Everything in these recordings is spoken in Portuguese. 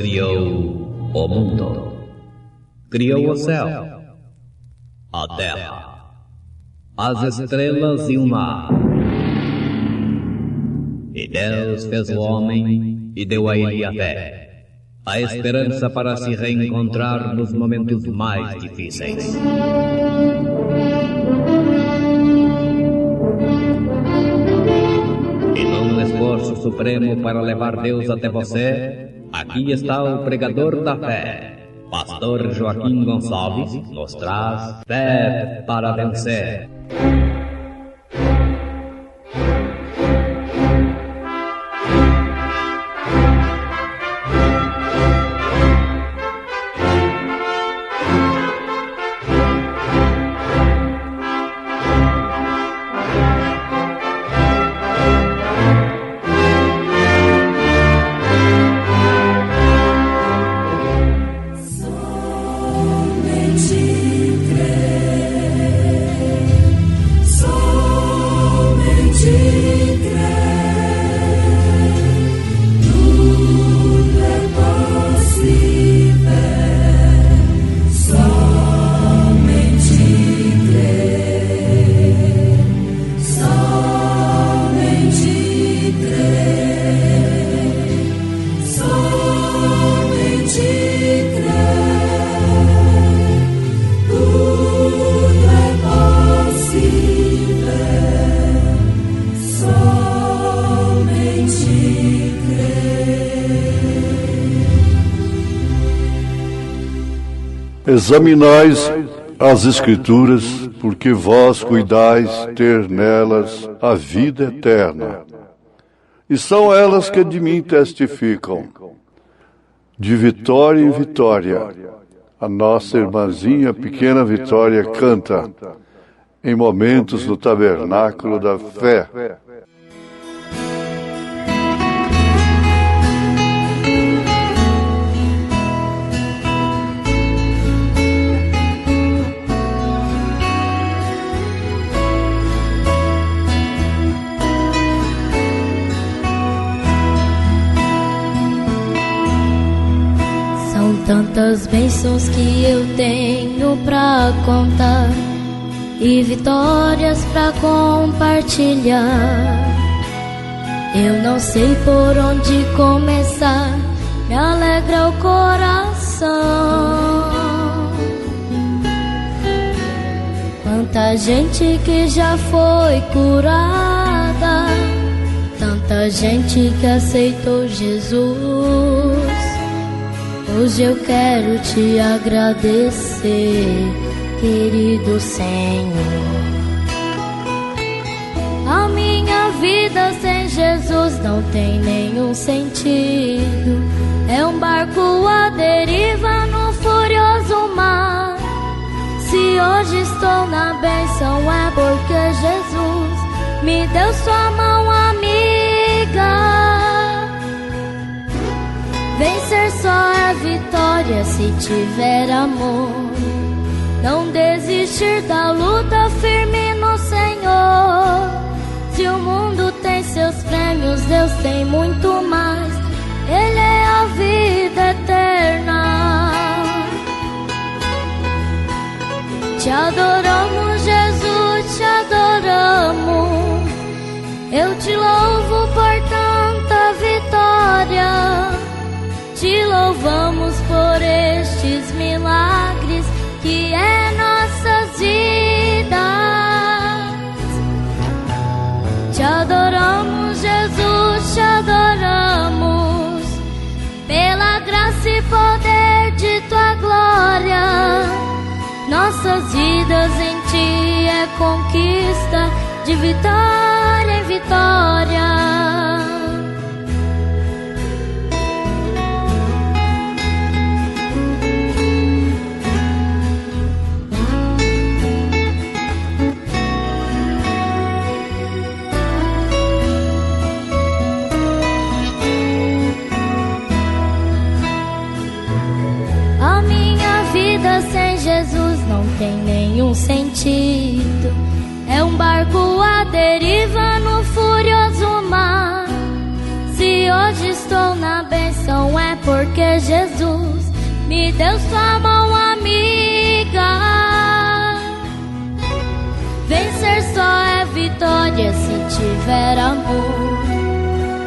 criou o mundo. Criou o céu, a terra, as estrelas e o mar. E Deus fez o homem e deu a ele a fé, a esperança para se reencontrar nos momentos mais difíceis. E num esforço supremo para levar Deus até você, aqui está o pregador da fé, Pastor Joaquim Gonçalves, nos traz fé para vencer. Examinais as Escrituras, porque vós cuidais ter nelas a vida eterna. E são elas que de mim testificam. De vitória em vitória, a nossa irmãzinha pequena Vitória canta em momentos do tabernáculo da fé. Tantas bênçãos que eu tenho pra contar e vitórias pra compartilhar. Eu não sei por onde começar, me alegra o coração. Quanta gente que já foi curada, tanta gente que aceitou Jesus. Hoje eu quero te agradecer, querido Senhor. A minha vida sem Jesus não tem nenhum sentido. É um barco à deriva no furioso mar. Se hoje estou na bênção é porque Jesus me deu sua mão amiga. Vencer só é vitória se tiver amor. Não desistir da luta, firme no Senhor. Se o mundo tem seus prêmios, Deus tem muito mais. Ele é a vida eterna. Te adoramos, Jesus, te adoramos. Eu te louvo por tanta vitória. Te louvamos por estes milagres que é nossas vidas. Te adoramos, Jesus, te adoramos. Pela graça e poder de tua glória, nossas vidas em ti é conquista, de vitória em vitória. Sem Jesus não tem nenhum sentido. É um barco à deriva no furioso mar. Se hoje estou estou na bênção é porque Jesus me deu sua mão amiga. Vencer só é vitória se tiver amor.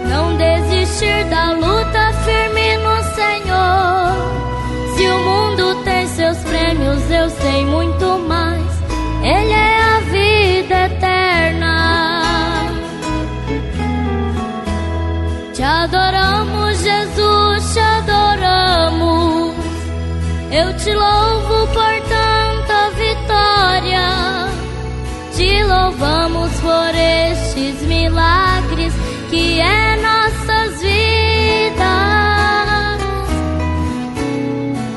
Não desistir da luta, firme no Senhor. Se o mundo tem seus prêmios, eu sei muito mais. Ele é a vida eterna. Te adoramos, Jesus, te adoramos. Eu te louvo por tanta vitória. Te louvamos por estes milagres que é nossas vidas.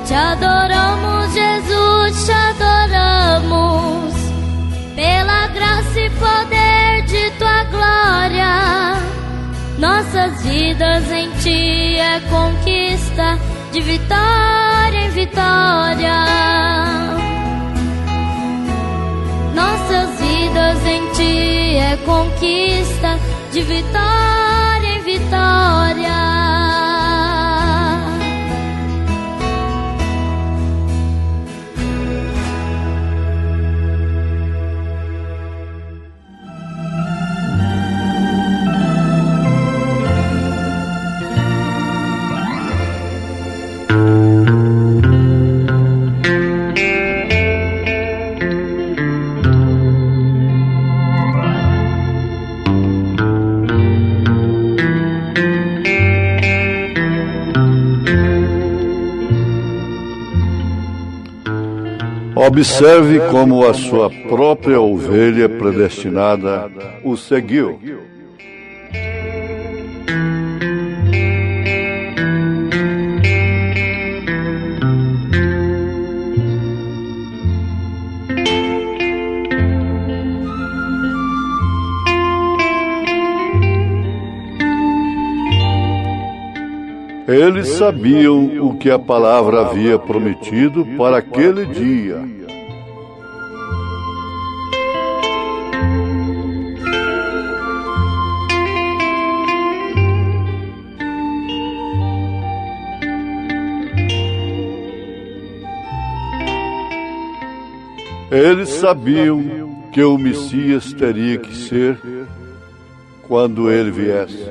Te adoramos, Jesus, te adoramos. Pela graça e poder de tua glória, nossas vidas em ti é conquista, de vitória em vitória. Nossas vidas em ti é conquista, de vitória em vitória. Observe como a sua própria ovelha predestinada o seguiu. Eles sabiam o que a palavra havia prometido para aquele dia. Eles sabiam que o Messias teria que ser quando ele viesse.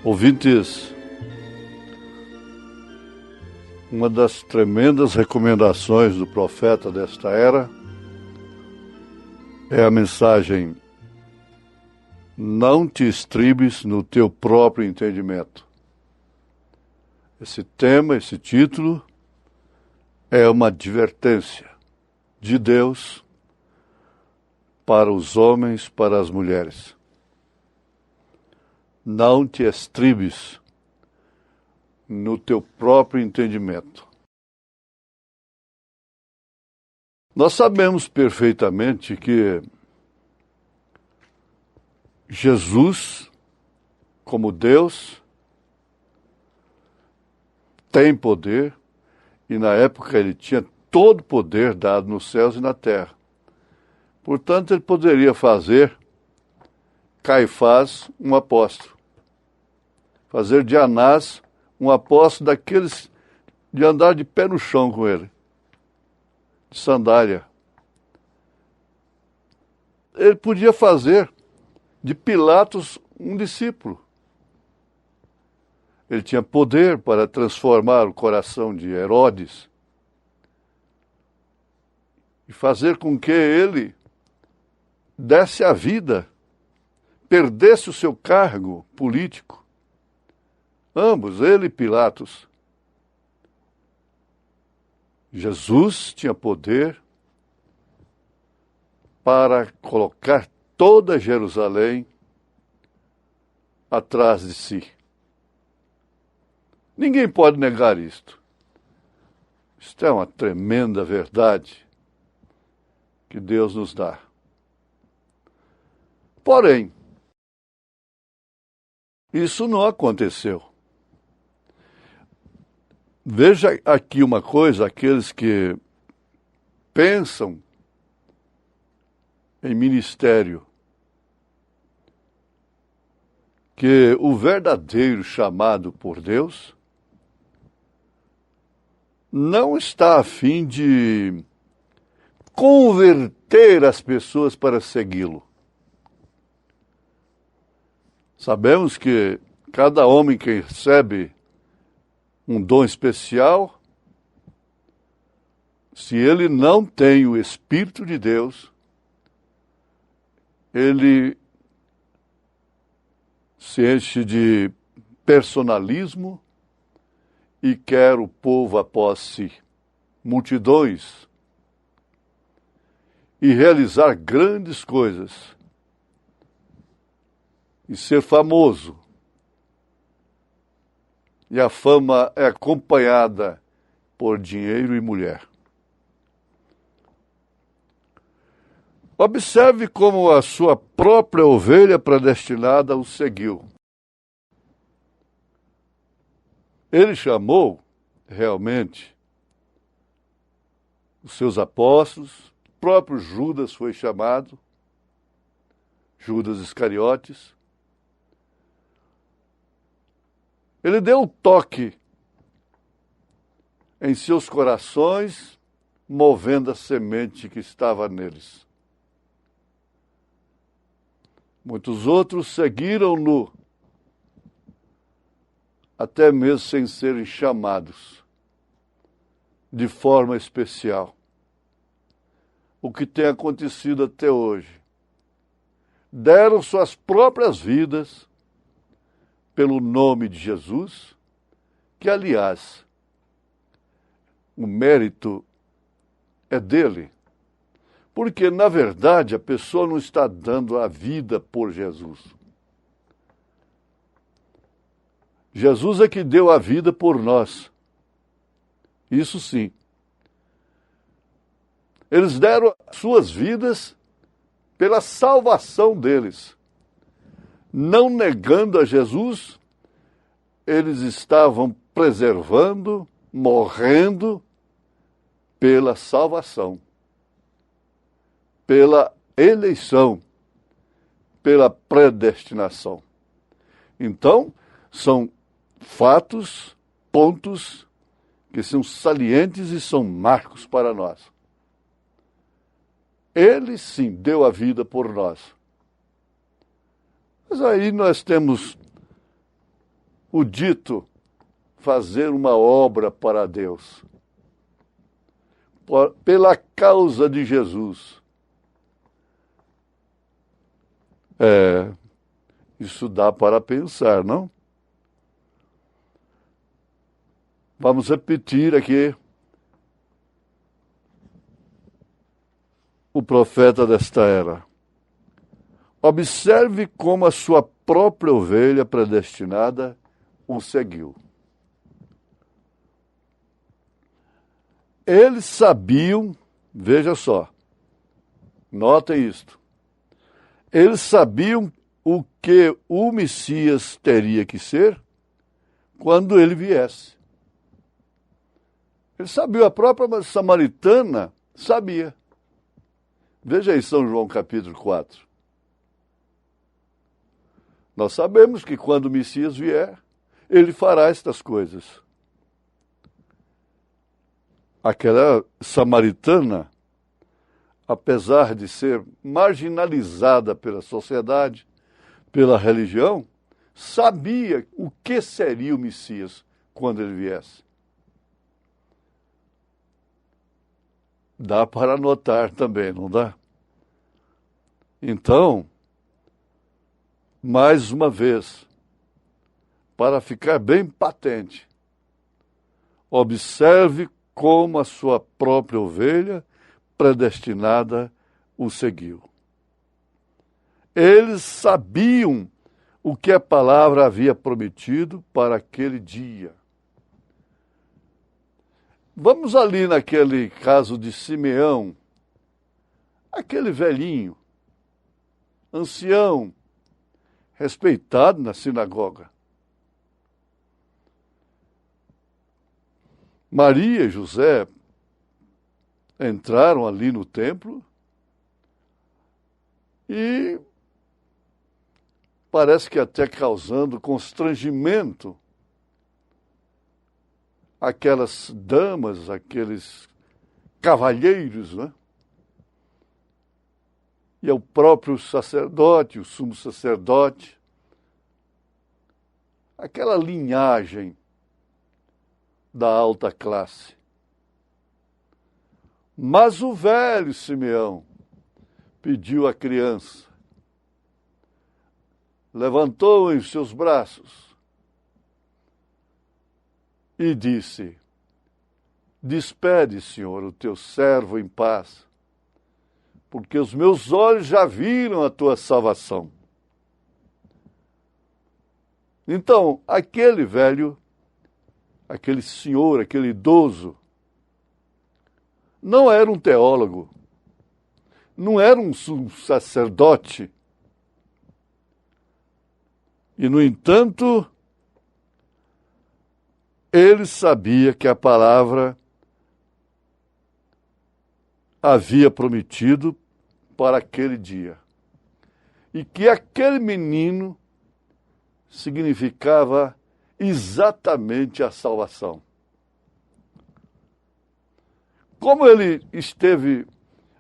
Ouvintes, uma das tremendas recomendações do profeta desta era é a mensagem: não te estribes no teu próprio entendimento. Esse tema, esse título, é uma advertência de Deus para os homens, para as mulheres. Não te estribes no teu próprio entendimento. Nós sabemos perfeitamente que Jesus, como Deus, tem poder, e na época ele tinha todo o poder dado nos céus e na terra. Portanto, ele poderia fazer Caifás um apóstolo, fazer de Anás um apóstolo daqueles de andar de pé no chão com ele, de sandália. Ele podia fazer de Pilatos um discípulo. Ele tinha poder para transformar o coração de Herodes e fazer com que ele desse a vida, perdesse o seu cargo político. Ambos, ele e Pilatos. Jesus tinha poder para colocar toda Jerusalém atrás de si. Ninguém pode negar isto. Isto é uma tremenda verdade que Deus nos dá. Porém, Isso não aconteceu. Veja aqui uma coisa, aqueles que pensam em ministério, que o verdadeiro chamado por Deus não está a fim de converter as pessoas para segui-lo. Sabemos que cada homem que recebe um dom especial, se ele não tem o Espírito de Deus, ele se enche de personalismo e quer o povo após si, multidões, e realizar grandes coisas, e ser famoso. E a fama é acompanhada por dinheiro e mulher. Observe como a sua própria ovelha predestinada o seguiu. Ele chamou, realmente, os seus apóstolos, o próprio Judas foi chamado, Judas Iscariotes. Ele deu um toque em seus corações, movendo a semente que estava neles. Muitos outros seguiram-no, até mesmo sem serem chamados, de forma especial. O que tem acontecido até hoje. Deram suas próprias vidas pelo nome de Jesus, que, aliás, o mérito é dele. Porque, na verdade, a pessoa não está dando a vida por Jesus. Jesus é que deu a vida por nós. Isso sim. Eles deram suas vidas pela salvação deles. Não negando a Jesus, eles estavam preservando, morrendo pela salvação, pela eleição, pela predestinação. Então, são fatos, pontos que são salientes e são marcos para nós. Ele sim deu a vida por nós. Mas aí nós temos o dito fazer uma obra para Deus, pela causa de Jesus. Isso dá para pensar, não? Vamos repetir aqui o profeta desta era. Observe como a sua própria ovelha predestinada o seguiu. Eles sabiam, veja só, notem isto, eles sabiam o que o Messias teria que ser quando ele viesse. Eles sabiam, a própria samaritana sabia. Veja aí São João capítulo 4. Nós sabemos que quando o Messias vier, ele fará estas coisas. Aquela samaritana, apesar de ser marginalizada pela sociedade, pela religião, sabia o que seria o Messias quando ele viesse. Dá para notar também, não dá? Então, mais uma vez, para ficar bem patente, observe como a sua própria ovelha predestinada o seguiu. Eles sabiam o que a palavra havia prometido para aquele dia. Vamos ali naquele caso de Simeão, aquele velhinho, ancião, respeitado na sinagoga. Maria e José entraram ali no templo e parece que até causando constrangimento aquelas damas, aqueles cavalheiros, né? E ao próprio sacerdote, o sumo sacerdote, aquela linhagem da alta classe. Mas o velho Simeão pediu à criança, levantou em seus braços e disse: despede, Senhor, o teu servo em paz, porque os meus olhos já viram a tua salvação. Então, aquele velho, aquele senhor, aquele idoso, não era um teólogo, não era um sacerdote. E, no entanto, ele sabia que a palavra havia prometido para aquele dia. E que aquele menino significava exatamente a salvação. Como ele esteve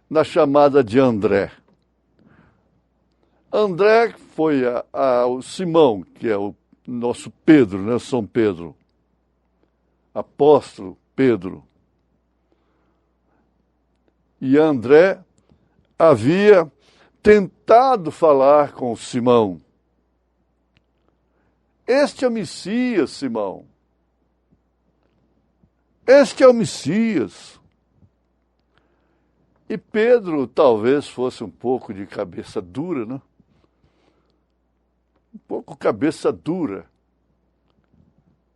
na chamada de André. André foi o Simão, que é o nosso Pedro, né? São Pedro. Apóstolo Pedro. E André havia tentado falar com Simão. Este é o Messias, Simão. Este é o Messias. E Pedro talvez fosse um pouco de cabeça dura, né? Um pouco cabeça dura.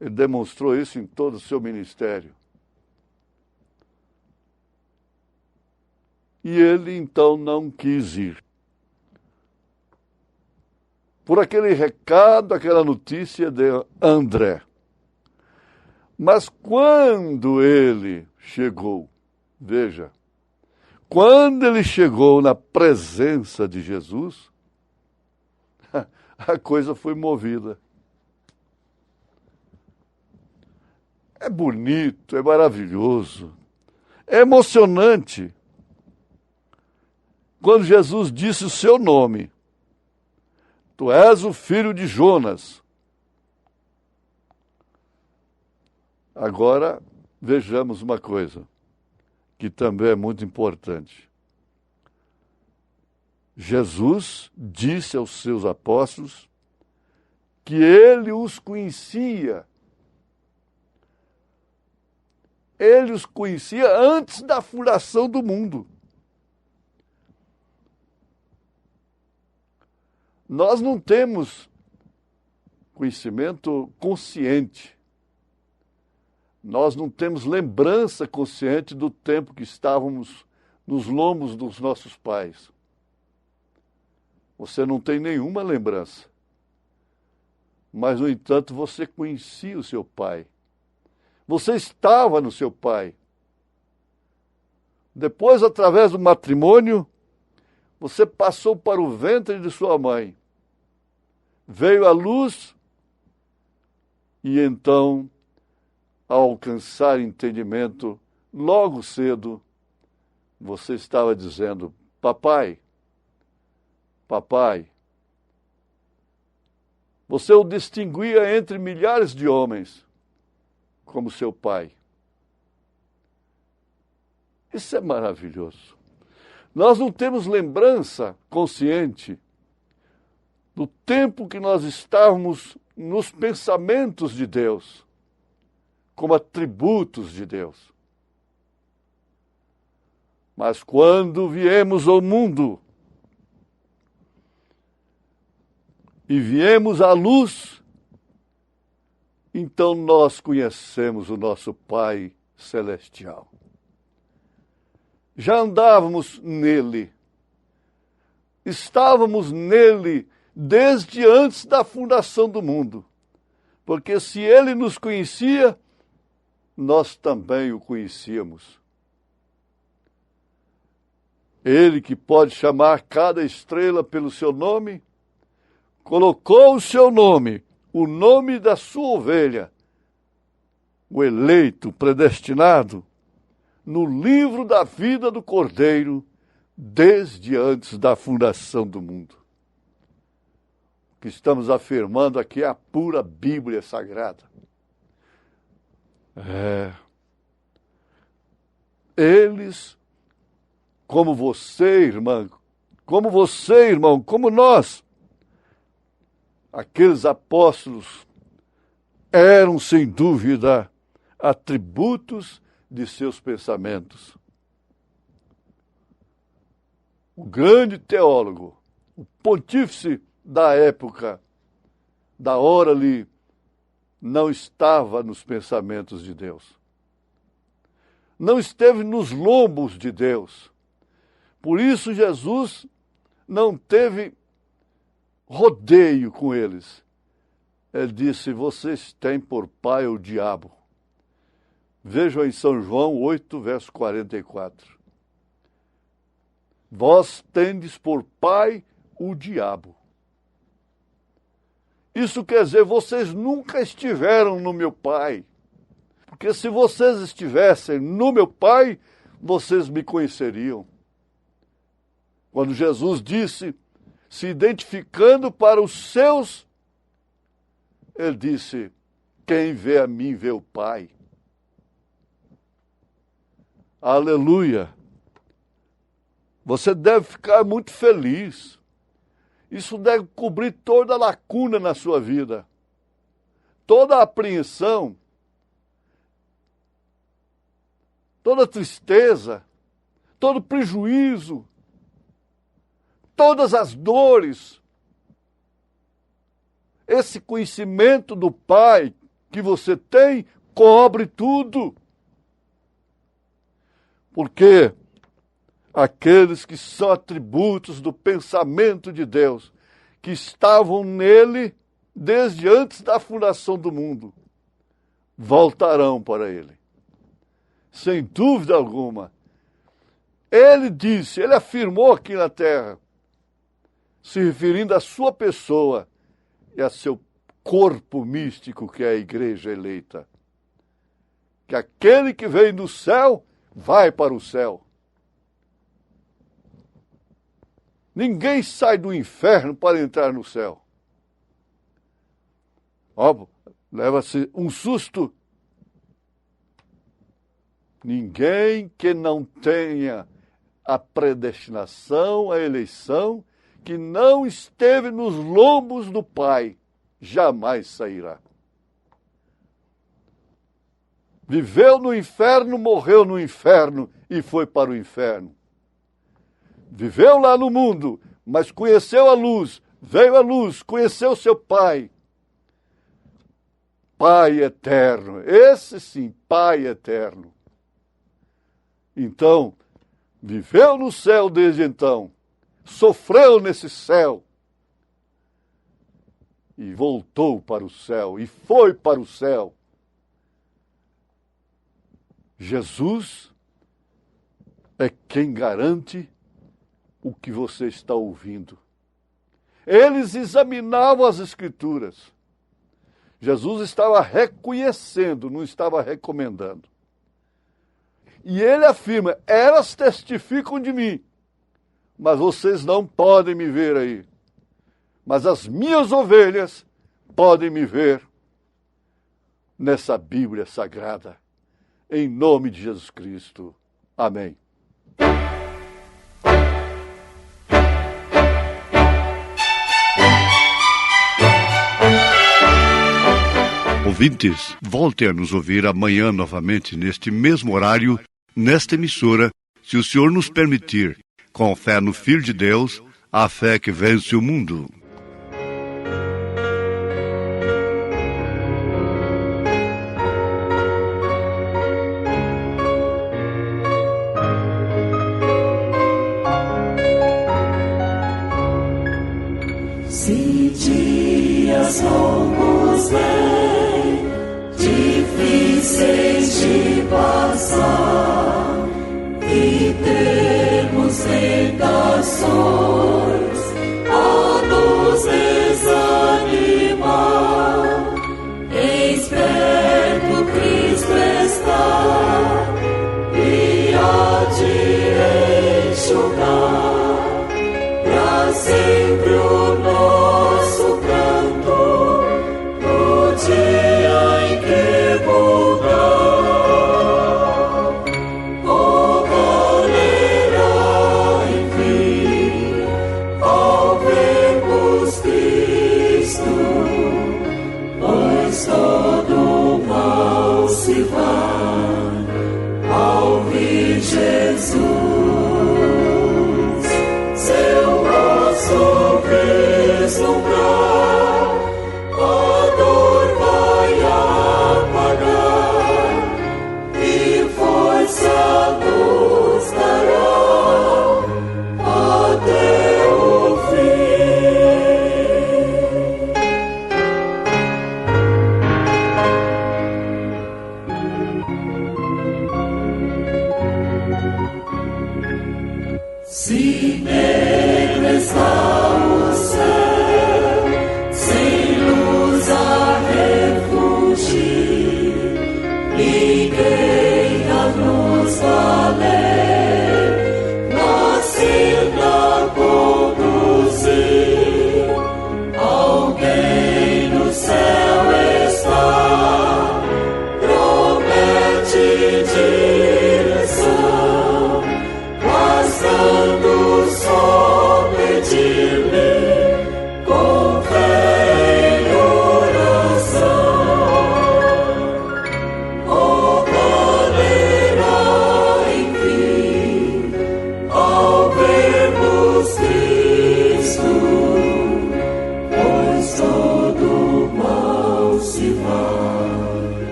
Ele demonstrou isso em todo o seu ministério. E ele, então, não quis ir. Por aquele recado, aquela notícia de André. Mas quando ele chegou, veja, quando ele chegou na presença de Jesus, a coisa foi movida. É bonito, é maravilhoso, é emocionante. Quando Jesus disse o seu nome, tu és o filho de Jonas. Agora, vejamos uma coisa, que também é muito importante. Jesus disse aos seus apóstolos que ele os conhecia. Ele os conhecia antes da fundação do mundo. Nós não temos conhecimento consciente. Nós não temos lembrança consciente do tempo que estávamos nos lombos dos nossos pais. Você não tem nenhuma lembrança. Mas, no entanto, você conhecia o seu pai. Você estava no seu pai. Depois, através do matrimônio, você passou para o ventre de sua mãe. Veio à luz e então, ao alcançar entendimento, logo cedo, você estava dizendo, papai, papai. Você o distinguia entre milhares de homens como seu pai. Isso é maravilhoso. Nós não temos lembrança consciente do tempo que nós estávamos nos pensamentos de Deus, como atributos de Deus. Mas quando viemos ao mundo e viemos à luz, então nós conhecemos o nosso Pai Celestial. Já andávamos nele, estávamos nele desde antes da fundação do mundo. Porque se ele nos conhecia, nós também o conhecíamos. Ele que pode chamar cada estrela pelo seu nome, colocou o seu nome, o nome da sua ovelha, o eleito, predestinado, no livro da vida do Cordeiro, desde antes da fundação do mundo. O que estamos afirmando aqui é a pura Bíblia Sagrada. Eles, como você, irmão, como nós, aqueles apóstolos eram, sem dúvida, atributos de seus pensamentos. O grande teólogo, o pontífice da época, da hora ali, não estava nos pensamentos de Deus. Não esteve nos lombos de Deus. Por isso Jesus não teve rodeio com eles. Ele disse: vocês têm por pai o diabo. Vejam em São João 8, verso 44. Vós tendes por pai o diabo. Isso quer dizer, vocês nunca estiveram no meu pai. Porque se vocês estivessem no meu pai, vocês me conheceriam. Quando Jesus disse, se identificando para os seus, ele disse: quem vê a mim vê o Pai. Aleluia! Você deve ficar muito feliz. Isso deve cobrir toda lacuna na sua vida. Toda apreensão, toda tristeza, todo prejuízo, todas as dores. Esse conhecimento do Pai que você tem cobre tudo. Porque aqueles que são atributos do pensamento de Deus, que estavam nele desde antes da fundação do mundo, voltarão para ele. Sem dúvida alguma. Ele disse, ele afirmou aqui na terra, se referindo à sua pessoa e a seu corpo místico, que é a igreja eleita, que aquele que vem do céu vai para o céu. Ninguém sai do inferno para entrar no céu. Ó, leva-se um susto. Ninguém que não tenha a predestinação, a eleição, que não esteve nos lombos do Pai, jamais sairá. Viveu no inferno, morreu no inferno e foi para o inferno. Viveu lá no mundo, mas conheceu a luz, veio à luz, conheceu seu Pai. Pai eterno, esse sim, Pai eterno. Então, viveu no céu desde então, sofreu nesse céu, e voltou para o céu, e foi para o céu. Jesus é quem garante o que você está ouvindo. Eles examinavam as Escrituras. Jesus estava reconhecendo, não estava recomendando. E ele afirma, elas testificam de mim, mas vocês não podem me ver aí. Mas as minhas ovelhas podem me ver nessa Bíblia Sagrada. Em nome de Jesus Cristo. Amém. Ouvintes, volte a nos ouvir amanhã novamente, neste mesmo horário, nesta emissora, se o Senhor nos permitir, com fé no Filho de Deus, a fé que vence o mundo. Se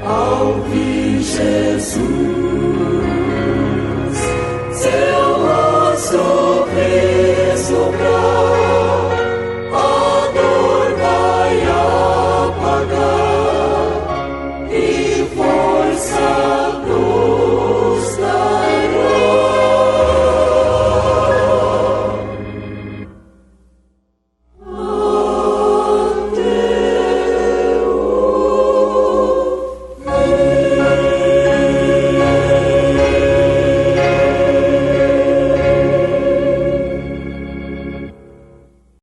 Ao vi Jesus.